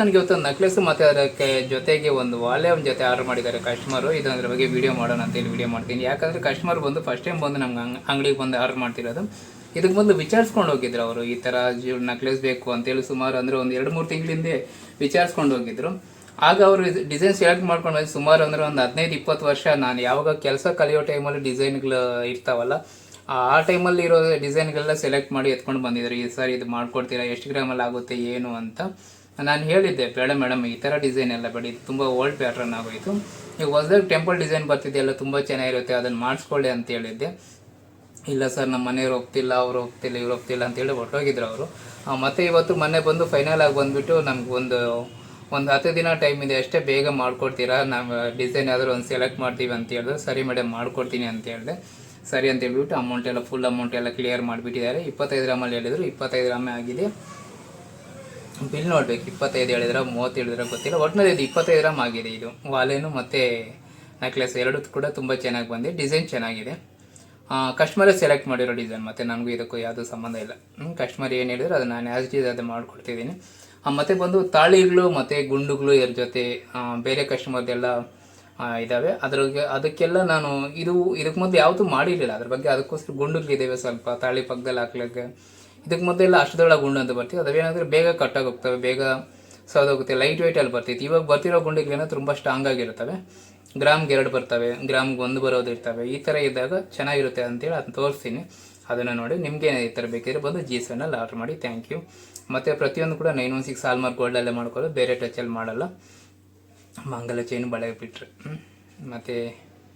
ನನಗೆ ಇವತ್ತು ನೆಕ್ಲೆಸ್ ಮತ್ತು ಅದಕ್ಕೆ ಜೊತೆಗೆ ಒಂದು ವಾಲ್ಯೂಮ್ ಜೊತೆ ಆರ್ಡರ್ ಮಾಡಿದ್ದಾರೆ ಕಸ್ಟಮರು. ಇದರ ಬಗ್ಗೆ ವಿಡಿಯೋ ಮಾಡೋಣ ಅಂತೇಳಿ ವಿಡಿಯೋ ಮಾಡ್ತೀನಿ. ಯಾಕಂದರೆ ಕಸ್ಟಮರ್ ಬಂದು ಫಸ್ಟ್ ಟೈಮ್ ಬಂದು ನಮ್ಗೆ ಅಂಗಡಿಗೆ ಬಂದು ಆರ್ಡರ್ ಮಾಡ್ತಿರೋದು. ಇದಕ್ಕೆ ಬಂದು ವಿಚಾರಿಸ್ಕೊಂಡು ಹೋಗಿದ್ರು ಅವರು, ಈ ಥರ ನೆಕ್ಲೆಸ್ ಬೇಕು ಅಂತೇಳಿ ಸುಮಾರು ಅಂದರೆ ಒಂದು 2-3 ತಿಂಗಳ ಹಿಂದೆ ವಿಚಾರಿಸ್ಕೊಂಡು ಹೋಗಿದ್ರು. ಆಗ ಅವರು ಡಿಸೈನ್ ಸೆಲೆಕ್ಟ್ ಮಾಡ್ಕೊಂಡು ಹೋಗಿ ಸುಮಾರು ಅಂದರೆ ಒಂದು 15-20 ವರ್ಷ ನಾನು ಯಾವಾಗ ಕೆಲಸ ಕಲಿಯೋ ಟೈಮಲ್ಲಿ ಡಿಸೈನ್ಗಳು ಇರ್ತಾವಲ್ಲ ಆ ಟೈಮಲ್ಲಿ ಇರೋ ಡಿಸೈನ್ಗಳೆಲ್ಲ ಸೆಲೆಕ್ಟ್ ಮಾಡಿ ಎತ್ಕೊಂಡು ಬಂದಿದ್ರು. ಈ ಸರ್ ಇದು ಮಾಡ್ಕೊಡ್ತೀರಾ, ಎಷ್ಟು ಗ್ರಾಮಲ್ಲಿ ಆಗುತ್ತೆ ಏನು ಅಂತ ನಾನು ಹೇಳಿದ್ದೆ. ಬೇಡ ಮೇಡಮ್, ಈ ಥರ ಡಿಸೈನ್ ಎಲ್ಲ ಬೇಡ, ಇದು ತುಂಬ ಓಲ್ಡ್ ಪ್ಯಾಟ್ರನ್ ಆಗೋಯಿತು. ಈಗ ಹೊಸದಾಗಿ ಟೆಂಪಲ್ ಡಿಸೈನ್ ಬರ್ತಿದೆಯಲ್ಲ, ತುಂಬ ಚೆನ್ನಾಗಿರುತ್ತೆ, ಅದನ್ನು ಮಾಡಿಸ್ಕೊಳ್ಳಿ ಅಂತ ಹೇಳಿದ್ದೆ. ಇಲ್ಲ ಸರ್, ನಮ್ಮ ಮನೆಯವ್ರು ಒಪ್ತಿಲ್ಲ, ಅವರು ಒಪ್ತಿಲ್ಲ, ಇವ್ರು ಒಪ್ತಿಲ್ಲ ಅಂತೇಳಿ ಹೊರಟೋಗಿದ್ರು ಅವರು. ಮತ್ತು ಇವತ್ತು ಮೊನ್ನೆ ಬಂದು ಫೈನಲ್ ಆಗಿ ಬಂದುಬಿಟ್ಟು ನಮ್ಗೆ ಒಂದು 10 ದಿನ ಟೈಮ್ ಇದೆ ಅಷ್ಟೇ, ಬೇಗ ಮಾಡಿಕೊಡ್ತೀರಾ, ನಾವು ಡಿಸೈನ್ ಆದರೂ ಒಂದು ಸೆಲೆಕ್ಟ್ ಮಾಡ್ತೀವಿ ಅಂತ ಹೇಳಿದ್ರು. ಸರಿ ಮೇಡಮ್, ಮಾಡ್ಕೊಡ್ತೀನಿ ಅಂತ ಹೇಳಿದೆ. ಸರಿ ಅಂತ ಹೇಳ್ಬಿಟ್ಟು ಅಮೌಂಟ್ ಎಲ್ಲ ಫುಲ್ ಅಮೌಂಟ್ ಎಲ್ಲ ಕ್ಲಿಯರ್ ಮಾಡಿಬಿಟ್ಟಿದ್ದಾರೆ. 25 ಗ್ರಾಮಲ್ಲಿ ಹೇಳಿದರು, 25 ಗ್ರಾಮೇ ಆಗಿದೆ. ಬಿಲ್ ನೋಡ್ಬೇಕು, 25 ಹೇಳಿದ್ರೆ 30 ಹೇಳಿದ್ರೆ ಗೊತ್ತಿಲ್ಲ, ಒಟ್ಟಿನಲ್ಲಿ ಇದು 25 ಗ್ರಾಮ್ ಆಗಿದೆ. ಇದು ವಾಲೇನು ಮತ್ತು ನೆಕ್ಲೆಸ್ ಎರಡು ಕೂಡ ತುಂಬ ಚೆನ್ನಾಗಿ ಬಂದಿದೆ, ಡಿಸೈನ್ ಚೆನ್ನಾಗಿದೆ. ಕಸ್ಟಮರೇ ಸೆಲೆಕ್ಟ್ ಮಾಡಿರೋ ಡಿಸೈನ್, ಮತ್ತು ನನಗೂ ಇದಕ್ಕೂ ಯಾವುದೂ ಸಂಬಂಧ ಇಲ್ಲ. ಕಸ್ಟಮರ್ ಏನು ಹೇಳಿದ್ರು ಅದು ನಾನು ಆ್ಯಸ್ ಇಟ್ ಈಸ್ ಅದು ಮಾಡಿಕೊಡ್ತಿದ್ದೀನಿ. ಮತ್ತು ಬಂದು ತಾಳಿಗಳು ಮತ್ತು ಗುಂಡುಗಳು ಇದ್ರ ಜೊತೆ ಬೇರೆ ಕಸ್ಟಮರ್ದೆಲ್ಲ ಇದ್ದಾವೆ. ಅದಕ್ಕೆಲ್ಲ ನಾನು ಇದಕ್ಕೆ ಮೊದಲು ಯಾವುದು ಮಾಡಿರಲಿಲ್ಲ, ಅದ್ರ ಬಗ್ಗೆ ಅದಕ್ಕೋಸ್ಕರ ಗುಂಡುಗಳಿದ್ದಾವೆ ಸ್ವಲ್ಪ ತಾಳಿ ಪಕ್ಕದಲ್ಲಿ ಹಾಕ್ಲಿಕ್ಕೆ. ಇದಕ್ಕೆ ಮೊದಲೆಲ್ಲ ಅಷ್ಟದೊಳಗೆ ಗುಂಡು ಅಂತ ಬರ್ತೀವಿ, ಅದೇನಾದರೆ ಬೇಗ ಕಟ್ಟಾಗಿ ಹೋಗ್ತವೆ, ಬೇಗ ಸೌದೋಗುತ್ತೆ, ಲೈಟ್ ವೆಯ್ಟಲ್ಲಿ ಬರ್ತೈತಿ. ಇವಾಗ ಬರ್ತಿರೋ ಗುಂಡಿಗಳೇನೋ ತುಂಬ ಸ್ಟ್ರಾಂಗ್ ಆಗಿರ್ತವೆ, ಗ್ರಾಮ್ಗೆ 2 ಬರ್ತವೆ, ಗ್ರಾಮ್ಗೆ 1 ಬರೋದು ಇರ್ತವೆ. ಈ ಥರ ಇದ್ದಾಗ ಚೆನ್ನಾಗಿರುತ್ತೆ ಅಂತೇಳಿ ಅದನ್ನ ತೋರಿಸ್ತೀನಿ. ಅದನ್ನು ನೋಡಿ ನಿಮಗೆ ಈ ಥರ ಬೇಕಿದ್ರೆ ಬಂದು G7 ಆರ್ಡರ್ ಮಾಡಿ. Thank you. ಮತ್ತು ಪ್ರತಿಯೊಂದು ಕೂಡ 916 ಹಾಲ್ಮಾರ್ಕ್ ಗೋಲ್ಡಲ್ಲೇ ಮಾಡ್ಕೊಳ್ಳೋದು, ಬೇರೆ ಟಚಲ್ಲಿ ಮಾಡಲ್ಲ. ಮಂಗಲ ಚೈನು ಬಳೆ ಬಿಟ್ಟರೆ ಮತ್ತು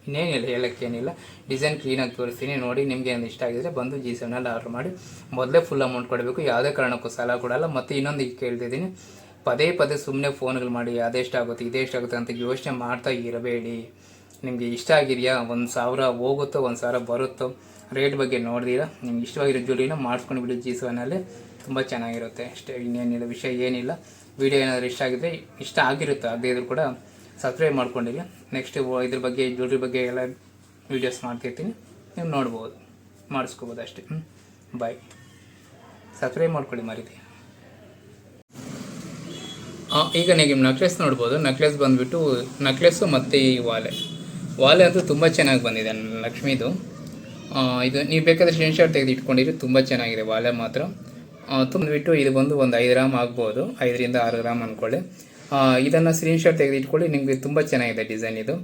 ಇನ್ನೇನಿಲ್ಲ, ಹೇಳೋಕ್ಕೇನಿಲ್ಲ. ಡಿಸೈನ್ ಕ್ಲೀನಾಗಿ ತೋರಿಸ್ತೀನಿ ನೋಡಿ. ನಿಮಗೆ ಏನು ಇಷ್ಟ ಆಗಿದ್ರೆ ಬಂದು G7 ಆರ್ಡರ್ ಮಾಡಿ. ಮೊದಲೇ ಫುಲ್ ಅಮೌಂಟ್ ಕೊಡಬೇಕು, ಯಾವುದೇ ಕಾರಣಕ್ಕೂ ಸಾಲ ಕೊಡಲ್ಲ. ಮತ್ತು ಇನ್ನೊಂದು ಈಗ ಕೇಳ್ತಿದ್ದೀನಿ, ಪದೇ ಸುಮ್ಮನೆ ಫೋನ್ಗಳು ಮಾಡಿ ಅದೆಷ್ಟಾಗುತ್ತೆ ಇದೆಷ್ಟಾಗುತ್ತೆ ಅಂತ ಯೋಚನೆ ಮಾಡ್ತಾ ಇರಬೇಡಿ. ನಿಮಗೆ ಇಷ್ಟ ಆಗಿದೆಯಾ, 1000 ಹೋಗುತ್ತೋ 1000 ಬರುತ್ತೋ, ರೇಟ್ ಬಗ್ಗೆ ನೋಡಿದಿರಾ, ನಿಮ್ಗೆ ಇಷ್ಟವಾಗಿರೋ ಜ್ಯುವೆಲರಿನ ಮಾಡಿಸ್ಕೊಂಡು ಬಿಡಿ. G7 ತುಂಬ ಚೆನ್ನಾಗಿರುತ್ತೆ ಅಷ್ಟೇ, ಇನ್ನೇನಿಲ್ಲ, ವಿಷಯ ಏನಿಲ್ಲ. ವಿಡಿಯೋ ಏನಾದರೂ ಇಷ್ಟ ಆಗಿರುತ್ತೆ, ಆಗದೇ ಇದ್ರೂ ಕೂಡ ಸಬ್ಸ್ಕ್ರೈಬ್ ಮಾಡ್ಕೊಂಡಿರಿ. ನೆಕ್ಸ್ಟ್ ಇದ್ರ ಬಗ್ಗೆ ಜ್ಯುವೆಲ್ರಿ ಬಗ್ಗೆ ಎಲ್ಲ ವೀಡಿಯೋಸ್ ಮಾಡ್ತಿರ್ತೀನಿ, ನೀವು ನೋಡ್ಬೋದು, ಮಾಡಿಸ್ಕೋಬೋದು ಅಷ್ಟೇ. ಬಾಯ್. ಸಬ್ಸ್ಕ್ರೈಬ್ ಮಾಡ್ಕೊಳ್ಳಿ ಮರೀತಿ. ಈಗ ನೀವು ನೆಕ್ಲೆಸ್ ನೋಡ್ಬೋದು. ನೆಕ್ಲೆಸ್ ಬಂದುಬಿಟ್ಟು ನೆಕ್ಲೆಸ್ಸು ಮತ್ತು ಈ ವಾಲೆ ಅಂತೂ ತುಂಬ ಚೆನ್ನಾಗಿ ಬಂದಿದೆ ಲಕ್ಷ್ಮೀದು. ಇದು ನೀವು ಬೇಕಾದರೆ ಸ್ಕ್ರೀನ್ಶಾಟ್ ತೆಗೆದು ಇಟ್ಕೊಂಡಿರಿ, ತುಂಬ ಚೆನ್ನಾಗಿದೆ ವಾಲೆ ಮಾತ್ರ. ತುಂಬಿಟ್ಟು ಇದು ಬಂದು ಒಂದು 5 ಗ್ರಾಮ್ ಆಗ್ಬೋದು, 5ರಿಂದ 6 ಗ್ರಾಮ್ ಅಂದ್ಕೊಳ್ಳಿ. ಇದನ್ನು ಸ್ಕ್ರೀನ್ಶಾಟ್ ತೆಗೆದು ಇಟ್ಕೊಳ್ಳಿ, ನಿಮಗೆ ತುಂಬ ಚೆನ್ನಾಗಿದೆ ಡಿಸೈನ್. ಇದು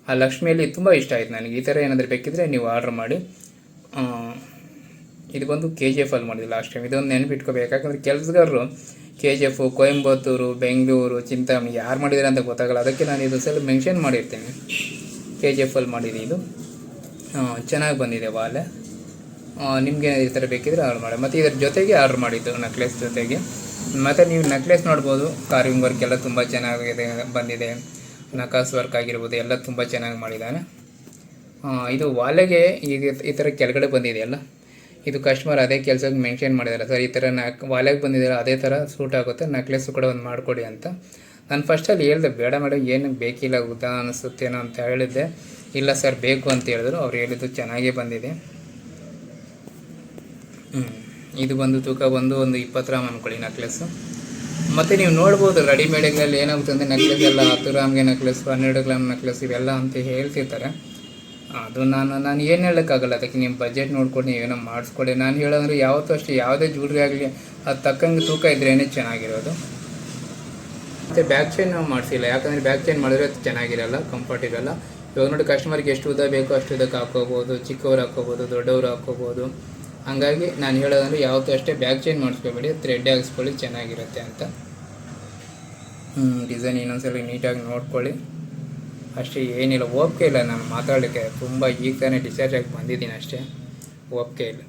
ಆ ಲಕ್ಷ್ಮಿಯಲ್ಲಿ ತುಂಬ ಇಷ್ಟ ಆಯಿತು ನನಗೆ. ಈ ಥರ ಏನಾದರೂ ಬೇಕಿದ್ರೆ ನೀವು ಆರ್ಡ್ರ್ ಮಾಡಿ. ಇದು ಬಂದು KGF ಅಲ್ಲಿ ಮಾಡಿದೆ ಲಾಸ್ಟ್ ಟೈಮ್. ಇದೊಂದು ನೆನಪಿಟ್ಕೋಬೇಕು, ಯಾಕಂದರೆ ಕೆಲಸಗಾರರು KGF, ಕೊಯಂಬತ್ತೂರು, ಬೆಂಗಳೂರು, ಚಿಂತಾಮಣಿ ಯಾರು ಮಾಡಿದ್ದಾರೆ ಅಂತ ಗೊತ್ತಾಗಲ್ಲ. ಅದಕ್ಕೆ ನಾನು ಇದು ಸಲ ಮೆನ್ಷನ್ ಮಾಡಿರ್ತೀನಿ, KGF ಅಲ್ಲಿ ಮಾಡಿದೆ. ಇದು ಚೆನ್ನಾಗಿ ಬಂದಿದೆ ವಾಲೆ. ನಿಮಗೆ ಈ ಥರ ಬೇಕಿದ್ರೆ ಆರ್ಡ್ರ್ ಮಾಡಿ. ಮತ್ತು ಇದರ ಜೊತೆಗೆ ಆರ್ಡ್ರ್ ಮಾಡಿದ್ದು ನೆಕ್ಲೆಸ್ ಜೊತೆಗೆ. ಮತ್ತು ನೀವು ನೆಕ್ಲೆಸ್ ನೋಡ್ಬೋದು, ಕಾರ್ವಿಂಗ್ ವರ್ಕ್ ಎಲ್ಲ ತುಂಬ ಚೆನ್ನಾಗಿದೆ ಬಂದಿದೆ, ನಕಾಸ್ ವರ್ಕ್ ಆಗಿರ್ಬೋದು ಎಲ್ಲ ತುಂಬ ಚೆನ್ನಾಗಿ ಮಾಡಿದ್ದಾನೆ. ಇದು ವಾಲೆಗೆ ಈಗ ಈ ಥರ ಕೆಳಗಡೆ ಬಂದಿದೆಯಲ್ಲ, ಇದು ಕಸ್ಟಮರ್ ಅದೇ ಕೆಲಸಕ್ಕೆ ಮೆನ್ಷನ್ ಮಾಡಿದ್ದಾರೆ, ಸರ್ ಈ ಥರ ವಾಲೆಗೆ ಬಂದಿದ್ದಾರೆ ಅದೇ ಥರ ಸೂಟ್ ಆಗುತ್ತೆ, ನೆಕ್ಲೆಸ್ಸು ಕೂಡ ಒಂದು ಮಾಡಿಕೊಡಿ ಅಂತ. ನಾನು ಫಸ್ಟಲ್ಲಿ ಹೇಳಿದೆ, ಬೇಡ ಮೇಡಮ್ ಏನು ಬೇಕಿಲ್ಲ, ಉದ್ದ ಅನಿಸುತ್ತೇನೋ ಅಂತ ಹೇಳಿದ್ದೆ. ಇಲ್ಲ ಸರ್ ಬೇಕು ಅಂತ ಹೇಳಿದ್ರು, ಅವ್ರು ಹೇಳಿದ್ದು ಚೆನ್ನಾಗೇ ಬಂದಿದೆ. ಇದು ಬಂದು ತೂಕ ಬಂದು ಒಂದು 20 ಗ್ರಾಮ್ ಅಂದ್ಕೊಳ್ಳಿ ನೆಕ್ಲೆಸ್ಸು. ಮತ್ತು ನೀವು ನೋಡ್ಬೋದು ರೆಡಿಮೇಡ್ಗಳಲ್ಲಿ ಏನಾಗುತ್ತೆ ಅಂದರೆ ನೆಕ್ಲೆಸ್ ಎಲ್ಲ 10 ಗ್ರಾಮ್ಗೆ ನೆಕ್ಲೆಸ್, 12 ಗ್ರಾಮ್ ನೆಕ್ಲೆಸ್ ಇವೆಲ್ಲ ಅಂತ ಹೇಳ್ತಿರ್ತಾರೆ. ಅದು ನಾನು ಏನು ಹೇಳೋಕ್ಕಾಗಲ್ಲ, ಅದಕ್ಕೆ ನಿಮ್ಮ ಬಜೆಟ್ ನೋಡ್ಕೊಂಡು ನೀವೇನೋ ಮಾಡಿಸ್ಕೊಡಿ. ನಾನು ಹೇಳೋದಂದ್ರೆ ಯಾವತ್ತೂ ಅಷ್ಟೇ, ಯಾವುದೇ ಜ್ಯುವೆಲ್ರಿ ಆಗಲಿ ಅದು ತಕ್ಕಂಗೆ ತೂಕ ಇದ್ರೇ ಚೆನ್ನಾಗಿರೋದು. ಮತ್ತು ಬ್ಯಾಕ್ ಚೈನ್ ನಾವು ಮಾಡಿಸಿಲ್ಲ, ಯಾಕಂದರೆ ಬ್ಯಾಕ್ ಚೈನ್ ಮಾಡಿದ್ರೆ ಅದು ಚೆನ್ನಾಗಿರಲ್ಲ, ಕಂಫರ್ಟ್ ಇರಲ್ಲ. ಇವಾಗ ನೋಡಿ ಕಸ್ಟಮರ್ಗೆ ಎಷ್ಟು ಉದ್ದ ಬೇಕೋ ಅಷ್ಟು ಉದ್ದಕ್ಕೆ ಹಾಕ್ಕೋಬೋದು, ಚಿಕ್ಕವ್ರು ಹಾಕ್ಕೋಬೋದು, ದೊಡ್ಡವರು ಹಾಕ್ಕೋಬೋದು. ಹಾಗಾಗಿ ನಾನು ಹೇಳೋದಂದರೆ ಯಾವತ್ತೂ ಅಷ್ಟೇ ಬ್ಯಾಕ್ ಚೈನ್ ಮಾಡಿಸ್ಕೋಬೇಡಿ, ಥ್ರೆಡ್ ಹಾಕ್ಸ್ಕೊಳ್ಳಿ, ಚೆನ್ನಾಗಿರುತ್ತೆ ಅಂತ. ಡಿಸೈನ್ ಇನ್ನೊಂದ್ಸಲ ನೀಟಾಗಿ ನೋಡ್ಕೊಳ್ಳಿ ಅಷ್ಟೇ, ಏನಿಲ್ಲ. ಓಪಿಕೆ ಇಲ್ಲ ನಾನು ಮಾತಾಡಲಿಕ್ಕೆ, ತುಂಬ ಈಗ ತಾನೇ ಡಿಸ್ಚಾರ್ಜ್ ಆಗಿ ಬಂದಿದ್ದೀನಿ ಅಷ್ಟೇ, ಓಪಿಕೆ ಇಲ್ಲ.